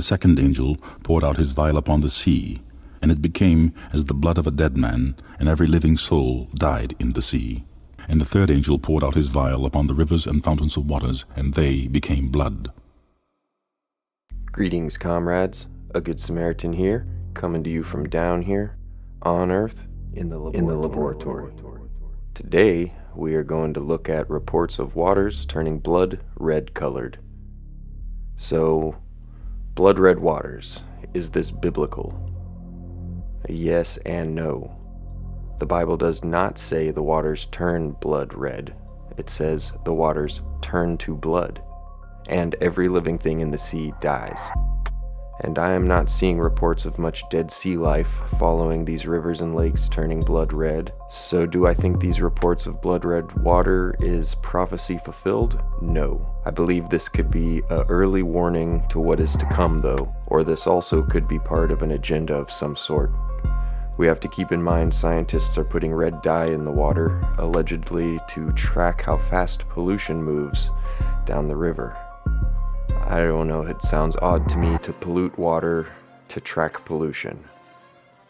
second angel poured out his vial upon the sea, and it became as the blood of a dead man, and every living soul died in the sea. And the third angel poured out his vial upon the rivers and fountains of waters, and they became blood. Greetings, comrades. A Good Samaritan here, coming to you from down here, on Earth, in the laboratory. Today, we are going to look at reports of waters turning blood red-colored. So, blood red waters, is this biblical? Yes and no. The Bible does not say the waters turn blood red. It says the waters turn to blood, and every living thing in the sea dies. And I am not seeing reports of much dead sea life following these rivers and lakes turning blood red. So do I think these reports of blood red water is prophecy fulfilled? No. I believe this could be an early warning to what is to come though, or this also could be part of an agenda of some sort. We have to keep in mind scientists are putting red dye in the water, allegedly to track how fast pollution moves down the river. I don't know, it sounds odd to me to pollute water to track pollution.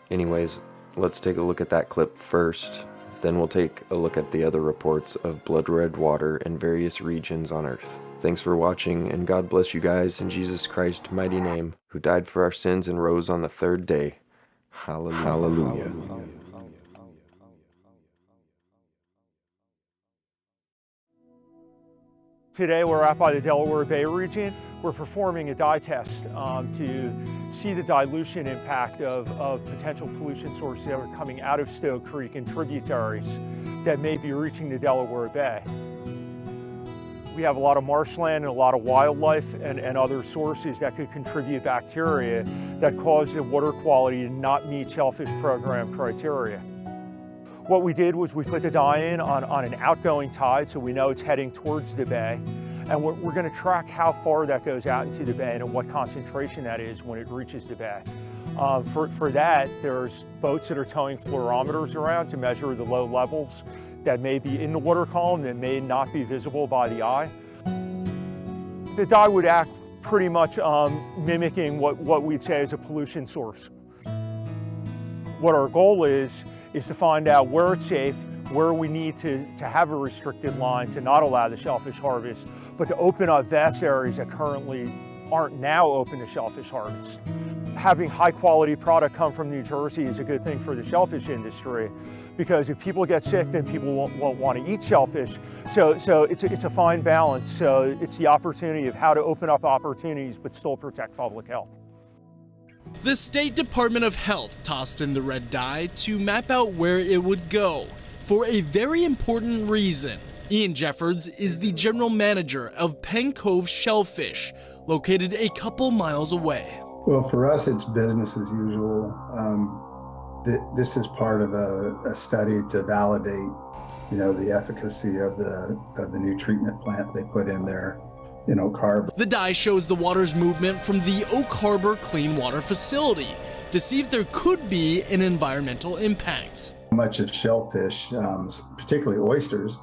Anyways, let's take a look at that clip first, then we'll take a look at the other reports of blood red water in various regions on Earth. Thanks for watching, and God bless you guys in Jesus Christ's mighty name, who died for our sins and rose on the third day. Hallelujah. Hallelujah. Today we're out by the Delaware Bay region. We're performing a dye test to see the dilution impact of potential pollution sources that are coming out of Stowe Creek and tributaries that may be reaching the Delaware Bay. We have a lot of marshland and a lot of wildlife and other sources that could contribute bacteria that cause the water quality to not meet Shellfish Program criteria. What we did was we put the dye in on an outgoing tide, so we know it's heading towards the bay. And we're going to track how far that goes out into the bay and what concentration that is when it reaches the bay. For that, there's boats that are towing fluorometers around to measure the low levels that may be in the water column that may not be visible by the eye. The dye would act pretty much mimicking what we'd say is a pollution source. What our goal is to find out where it's safe, where we need to have a restricted line to not allow the shellfish harvest, but to open up vast areas that currently aren't now open to shellfish harvest. Having high quality product come from New Jersey is a good thing for the shellfish industry, because if people get sick, then people won't want to eat shellfish. So it's a fine balance. So it's the opportunity of how to open up opportunities but still protect public health. The State Department of Health tossed in the red dye to map out where it would go, for a very important reason. Ian Jeffords is the general manager of Penn Cove Shellfish, located a couple miles away. Well, for us, it's business as usual. This is part of a study to validate, the efficacy of the new treatment plant they put in there in Oak Harbor. The dye shows the water's movement from the Oak Harbor Clean Water Facility to see if there could be an environmental impact. Much of shellfish, particularly oysters,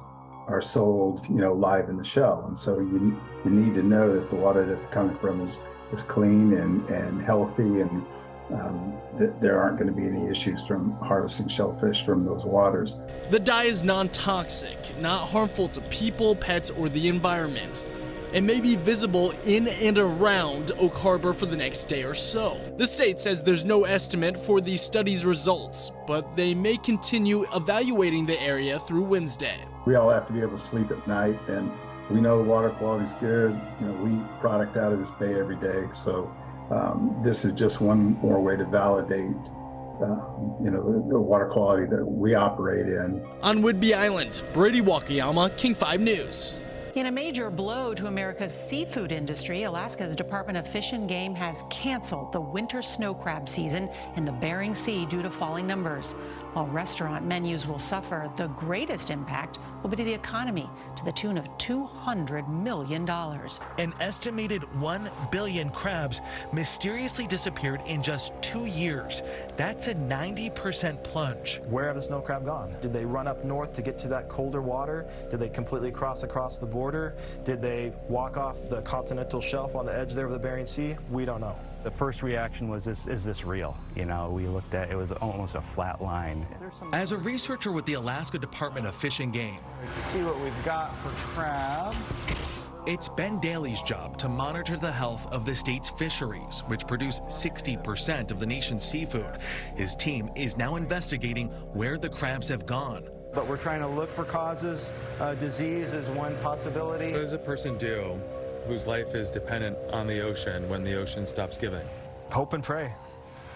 are sold, live in the shell, and so you need to know that the water that they're coming from is clean and healthy, and that there aren't going to be any issues from harvesting shellfish from those waters. The dye is non-toxic, not harmful to people, pets, or the environment, and may be visible in and around Oak Harbor for the next day or so. The state says there's no estimate for the study's results, but they may continue evaluating the area through Wednesday. We all have to be able to sleep at night, and we know the water quality is good. We eat product out of this bay every day, so this is just one more way to validate the water quality that we operate in. On Whidbey Island, Brady Wakayama, King 5 News. In a major blow to America's seafood industry, Alaska's Department of Fish and Game has canceled the winter snow crab season in the Bering Sea due to falling numbers. While restaurant menus will suffer, the greatest impact will be to the economy, to the tune of $200 million. An estimated 1 billion crabs mysteriously disappeared in just 2 years. That's a 90% plunge. Where have the snow crab gone? Did they run up north to get to that colder water? Did they completely cross across the border? Did they walk off the continental shelf on the edge there of the Bering Sea? We don't know. The first reaction was, is this real? You know, we looked at, it was almost a flat line. As a researcher with the Alaska Department of Fish and Game, let's see what we've got for crab. It's Ben Daly's job to monitor the health of the state's fisheries, which produce 60% of the nation's seafood. His team is now investigating where the crabs have gone. But we're trying to look for causes. Disease is one possibility. What does a person do whose life is dependent on the ocean when the ocean stops giving? Hope and pray.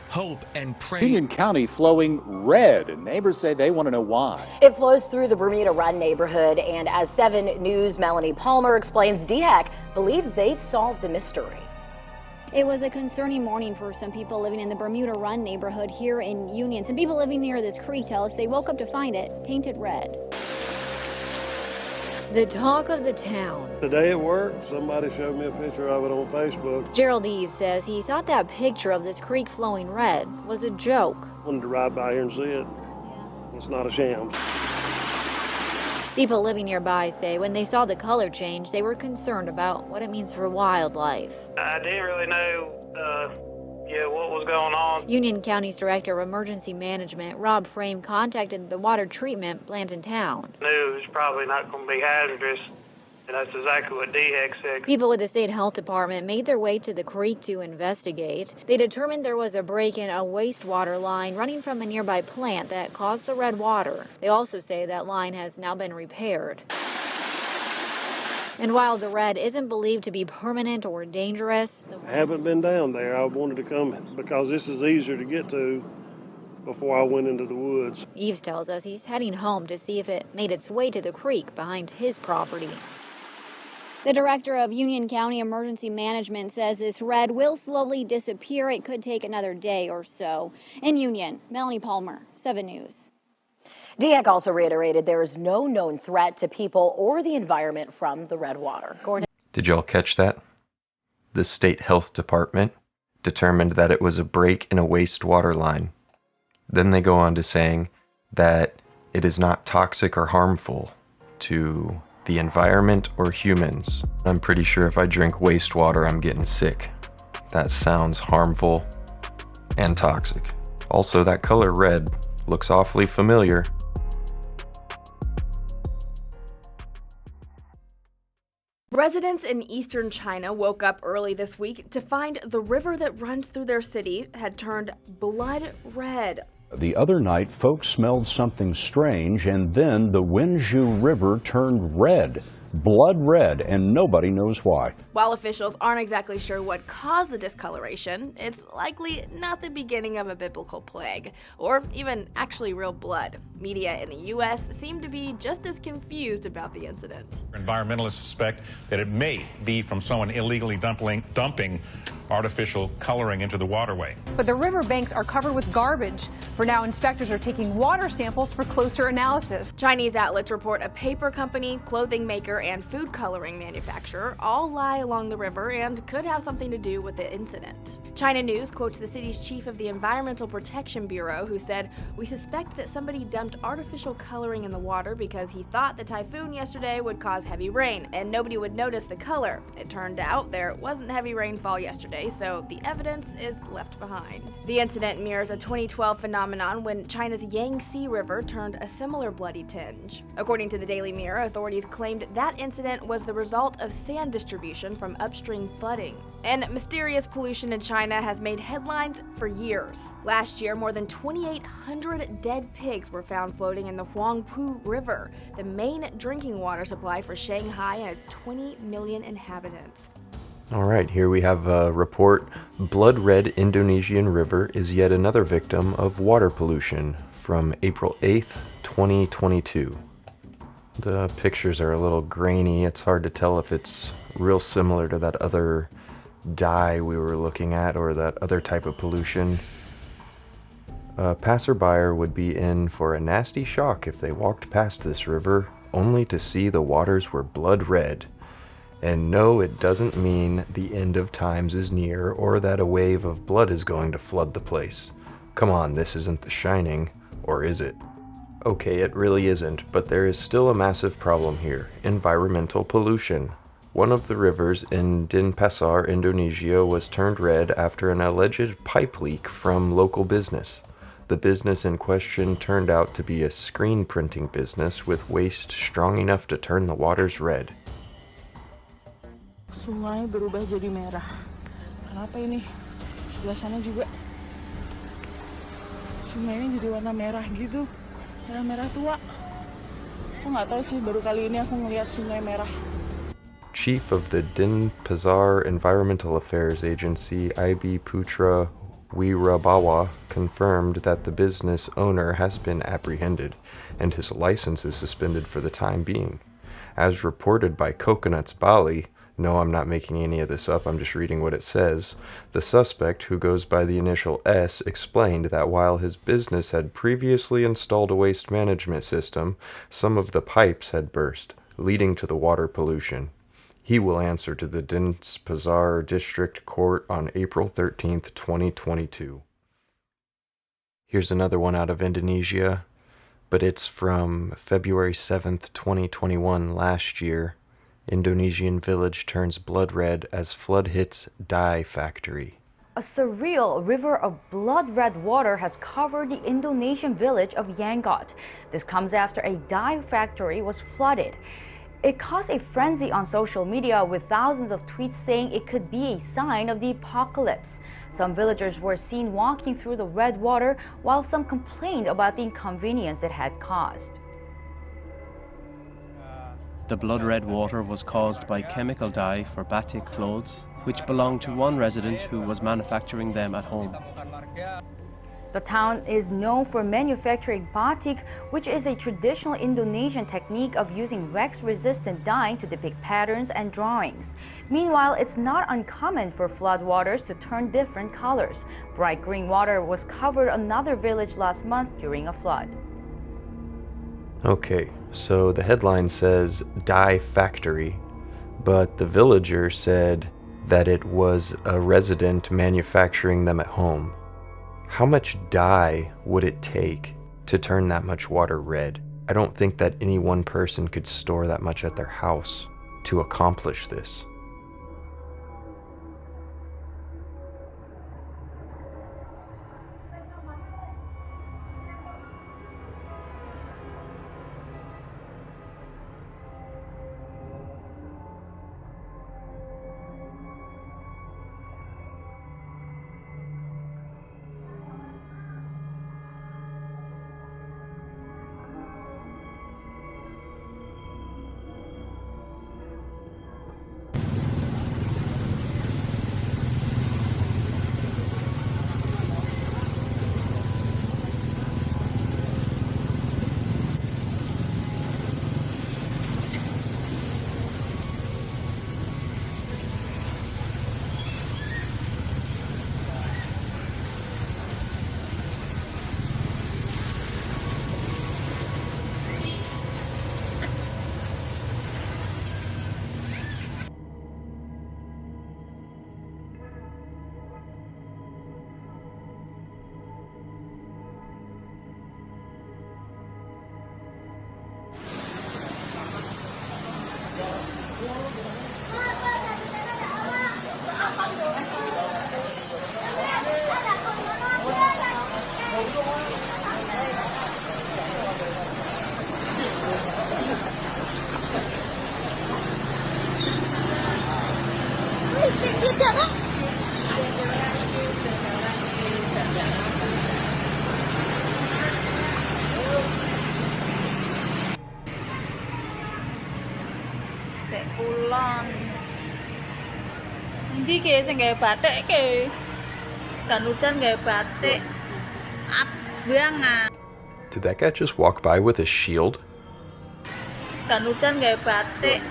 Hope and pray. Union County flowing red, and neighbors say they want to know why. It flows through the Bermuda Run neighborhood, and as 7 News' Melanie Palmer explains, DHEC believes they've solved the mystery. It was a concerning morning for some people living in the Bermuda Run neighborhood here in Union. Some people living near this creek tell us they woke up to find it tainted red. The talk of the town. Today at work, somebody showed me a picture of it on Facebook. Gerald Eves says he thought that picture of this creek flowing red was a joke. Wanted to ride by here and see it. It's not a sham. People living nearby say when they saw the color change, they were concerned about what it means for wildlife. I didn't really know what was going on. Union County's Director of Emergency Management, Rob Frame, contacted the water treatment plant in town. Knew it was probably not going to be hazardous, and that's exactly what DHEC said. People with the state health department made their way to the creek to investigate. They determined there was a break in a wastewater line running from a nearby plant that caused the red water. They also say that line has now been repaired. And while the red isn't believed to be permanent or dangerous, I haven't been down there. I wanted to come because this is easier to get to before I went into the woods. Eves tells us he's heading home to see if it made its way to the creek behind his property. The director of Union County Emergency Management says this red will slowly disappear. It could take another day or so. In Union, Melanie Palmer, 7 News. DHEC also reiterated there is no known threat to people or the environment from the red water. Gordon. Did y'all catch that? The state health department determined that it was a break in a wastewater line. Then they go on to saying that it is not toxic or harmful to the environment or humans. I'm pretty sure if I drink wastewater, I'm getting sick. That sounds harmful and toxic. Also, that color red looks awfully familiar. Residents in eastern China woke up early this week to find the river that runs through their city had turned blood red. The other night, folks smelled something strange, and then the Wenzhou River turned red, blood red, and nobody knows why. While officials aren't exactly sure what caused the discoloration, it's likely not the beginning of a biblical plague, or even actually real blood. Media in the U.S. seem to be just as confused about the incident. Environmentalists suspect that it may be from someone illegally dumping artificial coloring into the waterway. But the riverbanks are covered with garbage. For now, inspectors are taking water samples for closer analysis. Chinese outlets report a paper company, clothing maker, and food coloring manufacturer all lie along the river and could have something to do with the incident. China News quotes the city's chief of the Environmental Protection Bureau, who said, "We suspect that somebody dumped artificial coloring in the water because he thought the typhoon yesterday would cause heavy rain and nobody would notice the color. It turned out there wasn't heavy rainfall yesterday, so the evidence is left behind." The incident mirrors a 2012 phenomenon when China's Yangtze River turned a similar bloody tinge. According to the Daily Mirror, authorities claimed that incident was the result of sand distribution from upstream flooding. And mysterious pollution in China has made headlines for years. Last year, more than 2,800 dead pigs were found floating in the Huangpu River, the main drinking water supply for Shanghai and its 20 million inhabitants. All right, here we have a report. Blood red Indonesian river is yet another victim of water pollution from April 8th, 2022. The pictures are a little grainy. It's hard to tell if it's real similar to that other dye we were looking at or that other type of pollution. A passerby would be in for a nasty shock if they walked past this river only to see the waters were blood red. And no, it doesn't mean the end of times is near or that a wave of blood is going to flood the place. Come on, this isn't The Shining, or is it? Okay, it really isn't, but there is still a massive problem here: environmental pollution. One of the rivers in Denpasar, Indonesia, was turned red after an alleged pipe leak from local business. The business in question turned out to be a screen printing business with waste strong enough to turn the waters red. Sungai berubah jadi merah. Kenapa ini? Sebelah sana juga. Sungainya jadi warna merah gitu. Merah-merah tua. Aku nggak tahu sih, baru kali ini aku ngeliat sungai merah. Chief of the Denpasar Environmental Affairs Agency, IB Putra Wirabawa, confirmed that the business owner has been apprehended and his license is suspended for the time being. As reported by Coconuts Bali, no, I'm not making any of this up, I'm just reading what it says, the suspect, who goes by the initial S, explained that while his business had previously installed a waste management system, some of the pipes had burst, leading to the water pollution. He will answer to the Denpasar District Court on April 13th, 2022. Here's another one out of Indonesia, but it's from February 7th, 2021, last year. Indonesian village turns blood red as flood hits dye factory. A surreal river of blood red water has covered the Indonesian village of Yangot. This comes after a dye factory was flooded. It caused a frenzy on social media, with thousands of tweets saying it could be a sign of the apocalypse. Some villagers were seen walking through the red water, while some complained about the inconvenience it had caused. The blood red water was caused by chemical dye for batik clothes, which belonged to one resident who was manufacturing them at home. The town is known for manufacturing batik, which is a traditional Indonesian technique of using wax-resistant dyeing to depict patterns and drawings. Meanwhile, it's not uncommon for floodwaters to turn different colors. Bright green water was covered another village last month during a flood. Okay, so the headline says dye factory, but the villager said that it was a resident manufacturing them at home. How much dye would it take to turn that much water red? I don't think that any one person could store that much at their house to accomplish this. Hindi kaya sing gawe batik ke. Danutan gawe batik. Abang. Did that guy just walk by with a shield? Danutan gawe batik.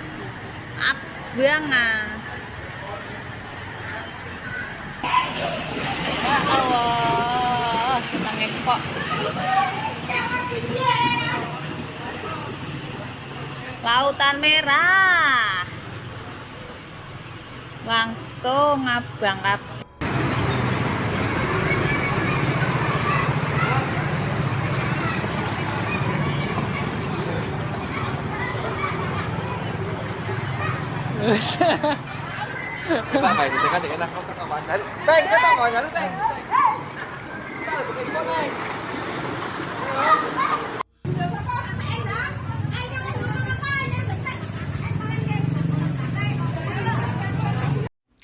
Abang. Ya Allah, nangekok. Lautan merah. Langsung abang-abang.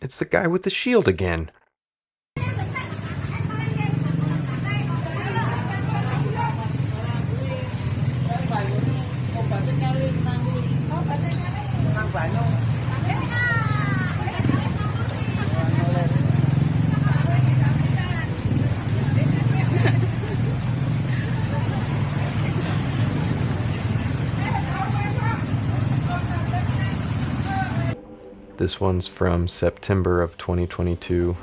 It's the guy with the shield again. This one's from September of 2022.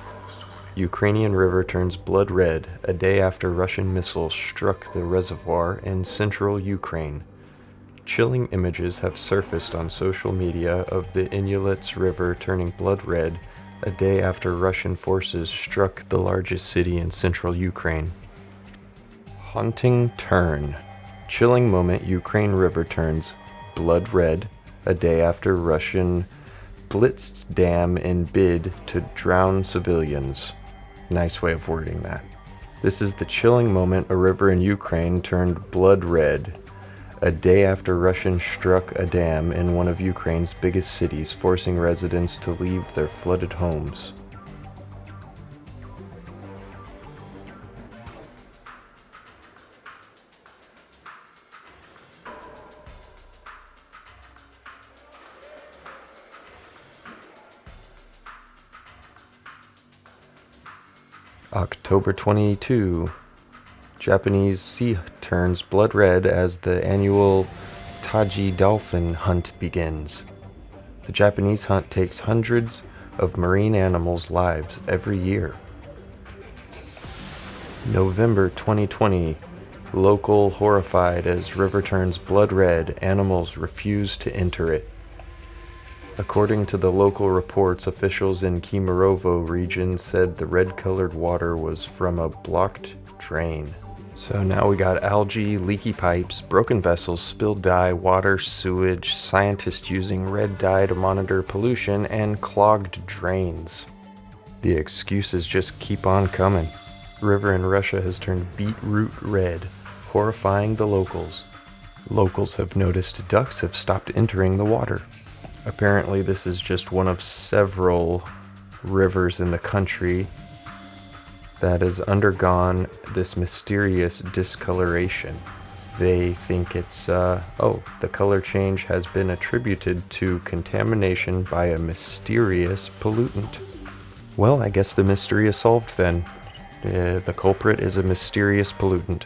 Ukrainian river turns blood red a day after Russian missiles struck the reservoir in central Ukraine. Chilling images have surfaced on social media of the Inulets River turning blood red a day after Russian forces struck the largest city in central Ukraine. Haunting turn. Chilling moment, Ukraine river turns blood red a day after Russian blitzed dam in bid to drown civilians. Nice way of wording that. This is the chilling moment a river in Ukraine turned blood red a day after Russians struck a dam in one of Ukraine's biggest cities, forcing residents to leave their flooded homes. October 22. Japanese sea turns blood red as the annual Taji dolphin hunt begins. The Japanese hunt takes hundreds of marine animals' lives every year. November 2020. Local horrified as river turns blood red, animals refuse to enter it. According to the local reports, officials in Kemerovo region said the red-colored water was from a blocked drain. So now we got algae, leaky pipes, broken vessels, spilled dye, water, sewage, scientists using red dye to monitor pollution, and clogged drains. The excuses just keep on coming. River in Russia has turned beetroot red, horrifying the locals. Locals have noticed ducks have stopped entering the water. Apparently this is just one of several rivers in the country that has undergone this mysterious discoloration. They think it's, the color change has been attributed to contamination by a mysterious pollutant. Well, I guess the mystery is solved then. The culprit is a mysterious pollutant.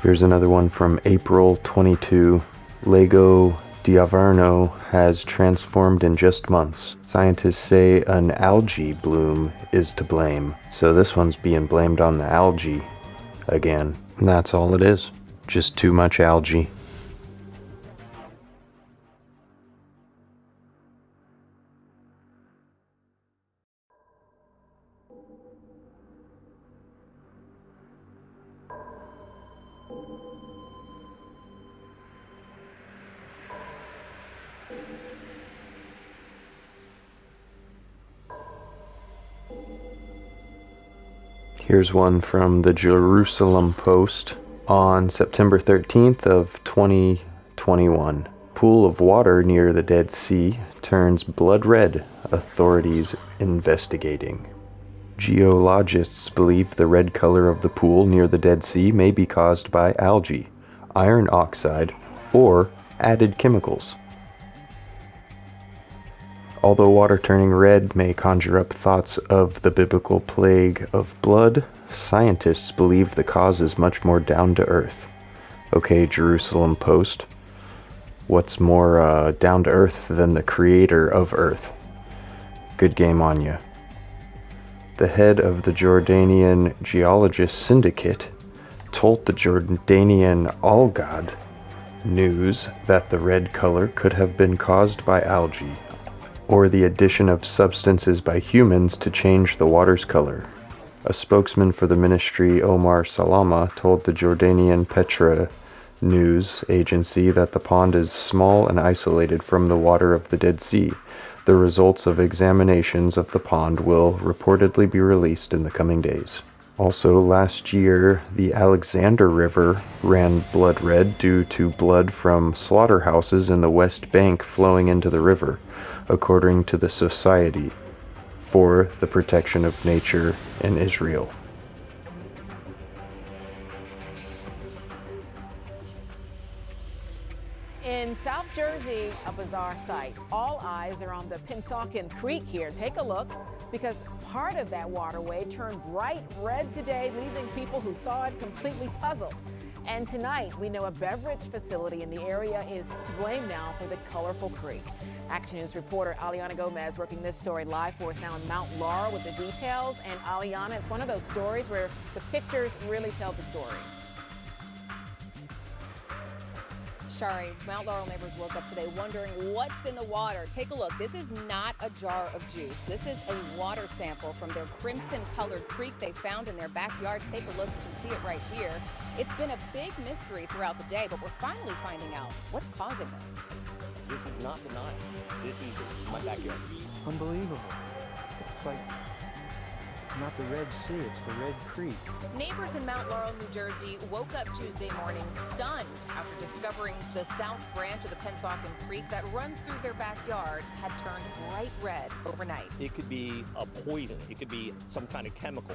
Here's another one from April 22. Lago d'Averno has transformed in just months. Scientists say an algae bloom is to blame. So this one's being blamed on the algae again. And that's all it is. Just too much algae. Here's one from the Jerusalem Post on September 13th of 2021. Pool of water near the Dead Sea turns blood red, authorities investigating. Geologists believe the red color of the pool near the Dead Sea may be caused by algae, iron oxide, or added chemicals. Although water turning red may conjure up thoughts of the biblical plague of blood, scientists believe the cause is much more down to earth. Okay, Jerusalem Post. What's more down to earth than the creator of earth? Good game on you. The head of the Jordanian Geologist Syndicate told the Jordanian Al God News that the red color could have been caused by algae, or the addition of substances by humans to change the water's color. A spokesman for the ministry, Omar Salama, told the Jordanian Petra news agency that the pond is small and isolated from the water of the Dead Sea. The results of examinations of the pond will reportedly be released in the coming days. Also, last year, the Alexander River ran blood red due to blood from slaughterhouses in the West Bank flowing into the river, according to the Society for the Protection of Nature in Israel. In South Jersey, a bizarre sight. All eyes are on the Pennsauken Creek here. Take a look, because part of that waterway turned bright red today, leaving people who saw it completely puzzled. And tonight, we know a beverage facility in the area is to blame now for the colorful creek. Action News reporter Aliana Gomez working this story live for us now in Mount Laurel with the details. And Aliana, it's one of those stories where the pictures really tell the story. Shari, Mount Laurel neighbors woke up today wondering what's in the water. Take a look. This is not a jar of juice. This is a water sample from their crimson-colored creek they found in their backyard. Take a look. You can see it right here. It's been a big mystery throughout the day, but we're finally finding out what's causing this. This is not the Nile. This is my backyard. Unbelievable. It's like not the Red Sea, it's the Red Creek. Neighbors in Mount Laurel, New Jersey woke up Tuesday morning stunned after discovering the south branch of the Pennsauken Creek that runs through their backyard had turned bright red overnight. It could be a poison. It could be some kind of chemical.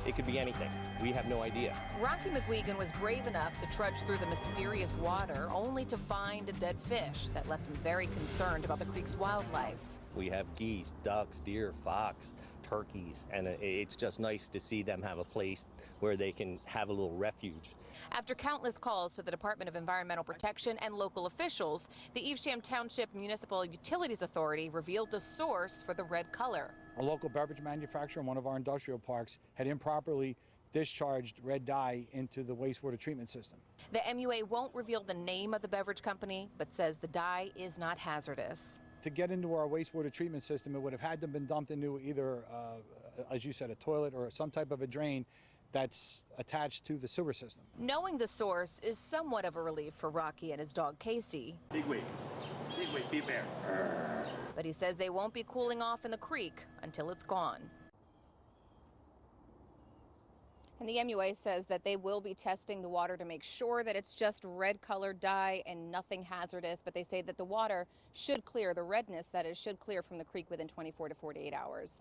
It could be anything. We have no idea. Rocky McGuigan was brave enough to trudge through the mysterious water only to find a dead fish that left him very concerned about the creek's wildlife. We have geese, ducks, deer, fox, turkeys, and it's just nice to see them have a place where they can have a little refuge. After countless calls to the Department of Environmental Protection and local officials, the Evesham Township Municipal Utilities Authority revealed the source for the red color. A local beverage manufacturer in one of our industrial parks had improperly discharged red dye into the wastewater treatment system. The MUA won't reveal the name of the beverage company, but says the dye is not hazardous. To get into our wastewater treatment system, it would have had to have been dumped into either, as you said, a toilet or some type of a drain that's attached to the sewer system. Knowing the source is somewhat of a relief for Rocky and his dog Casey. Big week, be fair. But he says they won't be cooling off in the creek until it's gone. And the MUA says that they will be testing the water to make sure that it's just red-colored dye and nothing hazardous, but they say that the water should clear, the redness that is, should clear from the creek within 24 to 48 hours.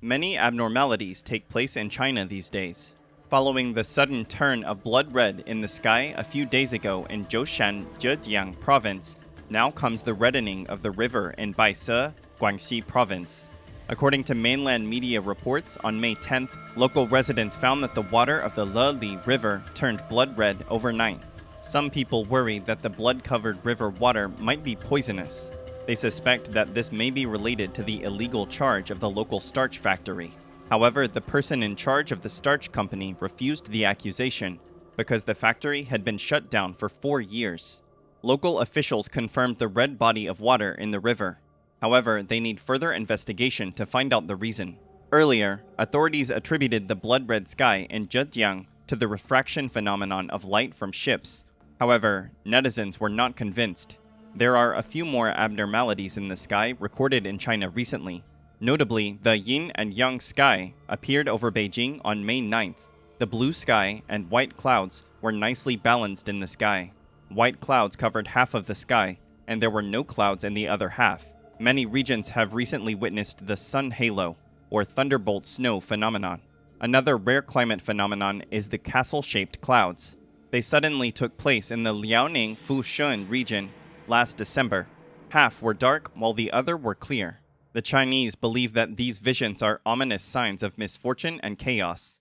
Many abnormalities take place in China these days. Following the sudden turn of blood red in the sky a few days ago in Zhoushan, Zhejiang province, now comes the reddening of the river in Baise, Guangxi province. According to mainland media reports, on May 10th, local residents found that the water of the Leli River turned blood red overnight. Some people worry that the blood-covered river water might be poisonous. They suspect that this may be related to the illegal charge of the local starch factory. However, the person in charge of the starch company refused the accusation because the factory had been shut down for 4 years. Local officials confirmed the red body of water in the river. However, they need further investigation to find out the reason. Earlier, authorities attributed the blood-red sky in Zhejiang to the refraction phenomenon of light from ships. However, netizens were not convinced. There are a few more abnormalities in the sky recorded in China recently. Notably, the yin and yang sky appeared over Beijing on May 9th. The blue sky and white clouds were nicely balanced in the sky. White clouds covered half of the sky, and there were no clouds in the other half. Many regions have recently witnessed the sun halo, or thunderbolt snow phenomenon. Another rare climate phenomenon is the castle-shaped clouds. They suddenly took place in the Liaoning Fushun region last December. Half were dark while the other were clear. The Chinese believe that these visions are ominous signs of misfortune and chaos.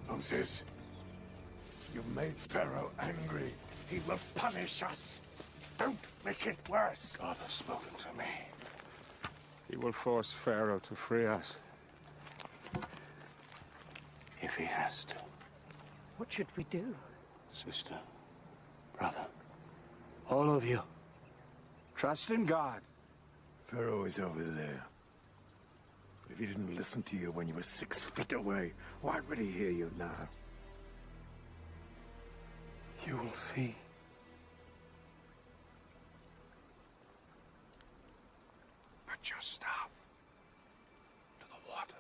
Moses, you've made Pharaoh angry. He will punish us. Don't make it worse. God has spoken to me. He will force Pharaoh to free us. If he has to. What should we do? Sister, brother, all of you, trust in God. Pharaoh is over there. But if he didn't listen to you when you were 6 feet away, why would he hear you now? You will see. But just stop. To the water.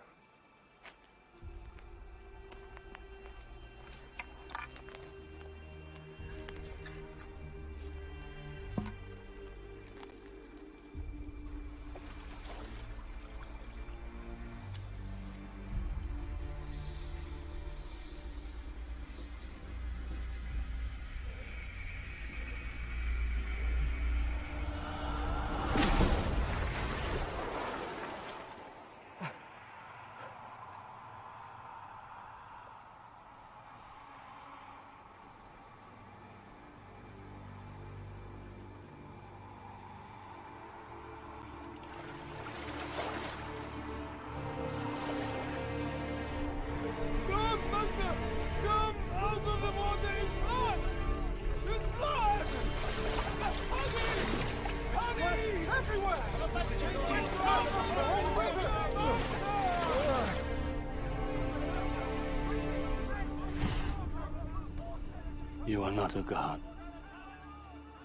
You are not a god.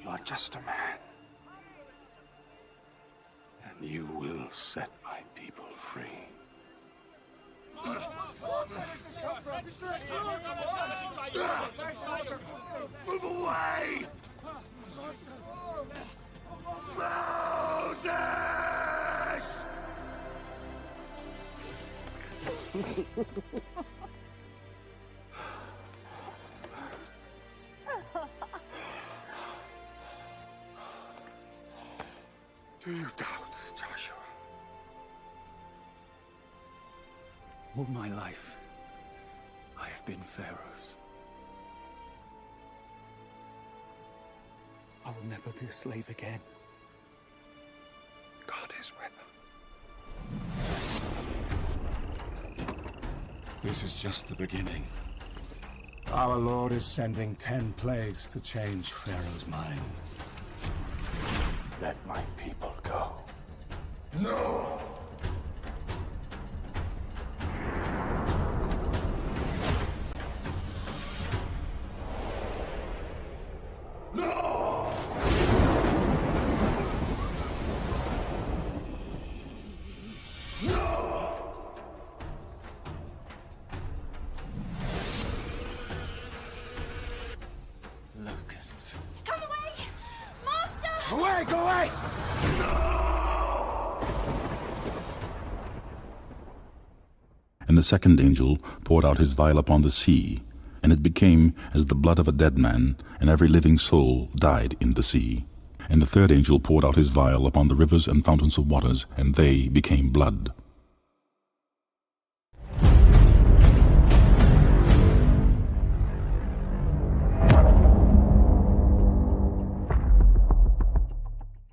You are just a man. And you will set my people free. Move away! Moses! Do you doubt, Joshua? All my life, I have been Pharaoh's. I will never be a slave again. God is with him. This is just the beginning. Our Lord is sending 10 plagues to change Pharaoh's mind. Let my people go. No! No! No! Locusts. Come away! Master! Away! Go away! And the second angel poured out his vial upon the sea, and it became as the blood of a dead man, and every living soul died in the sea. And the third angel poured out his vial upon the rivers and fountains of waters, and they became blood.